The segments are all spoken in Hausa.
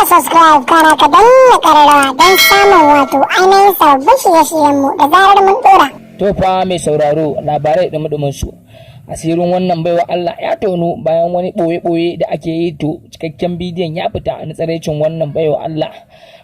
subscribe kana ka danna ƙararrawa don samun wato ainihin sabbin shirye-shiryenmu da zarar mun dora. To fa mai sauraro labarai da su. Asirin wannan baiwa Allah ya tonu bayan wani ɓoye-ɓoye da ake yi, to cikakken bidiyon ya fita na tsaraicin wannan baiwa Allah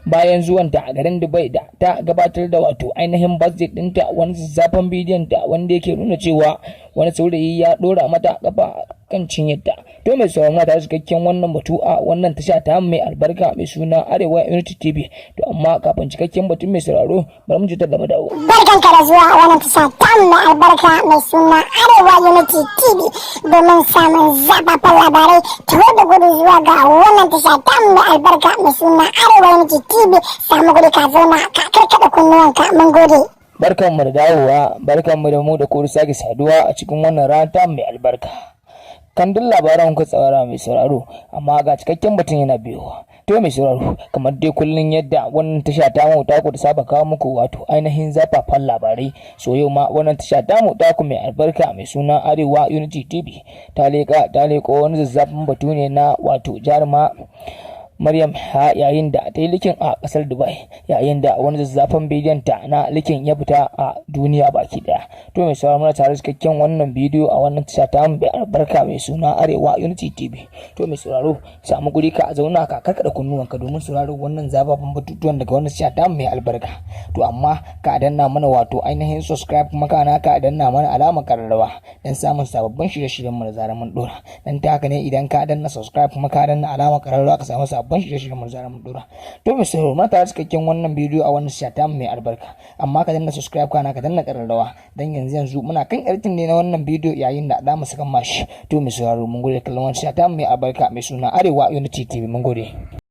bayan zuwanta a garin Dubai da ta gabatar da wato ainihin birthday ɗinta. Wani zazzafan bidiyon da wanda yake nuna cewa wani saurayi ya ɗora mata kafa kan cinyarta. To mai sauraro ta cikakken wannan batu a wannan tasha ta mai albarka mai suna Arewa Unity TV. To amma kafin cikakken batun mai sauraro bari mu ji ta gaba dawo. Barkanka da zuwa wannan tasha ta mai albarka mai suna Arewa Unity TV domin samun zababban labarai tare da gudu zuwa ga wannan tasha ta mai albarka mai suna Arewa Unity TV. Samu gudu ka zauna ka karkada kunnuwanka, mun gode. Barkanmu da dawowa, barkanmu da mu da ku sake saduwa a cikin wannan rana mai albarka. Kandun labaran ku tsawara mai sauraro, amma ga cikakken batun yana biyowa. To mai sauraro, kamar dai kullun yadda wannan tasha ta mu ta ku da saba kawo muku wato ainihin zafafan labarai, so yau ma wannan tasha ta mu ta ku mai albarka mai suna Arewa Unity TV ta leko wani zazzafin batu ne na wato jaruma Maryam yayin da ta yi likin a kasar Dubai, yayin da wani zazzafan bidiyon ta na likin ya fita a duniya baki daya. To mai sauraro muna tare cikakken wannan bidiyo a wannan tasha ta mu albarka mai suna Arewa Unity TV. To mai sauraro samu guri ka zauna ka karkada kunnuwanka domin sauraro wannan zababban batutuwan daga wannan tasha ta mu mai albarka. To amma ka danna mana wato ainihin subscribe kuma kana ka danna mana alamar kararrawa dan samun sababbin shirye-shiryen mu da zarar mun dora. Dan ta haka ne idan ka danna subscribe kuma ka danna alamar kararrawa ka samu ban shirye-shiryen mu zarar mun dora. To mai sauraro muna tare cikakken wannan bidiyo a wannan shata mai albarka, amma ka danna subscribe kana ka danna kararrawa dan yanzu muna kan editing ne na wannan bidiyo yayin da za mu saka mashi. To mai sauraro mun gode kallon wannan shata mai albarka mai suna Arewa Unity TV, mun gode.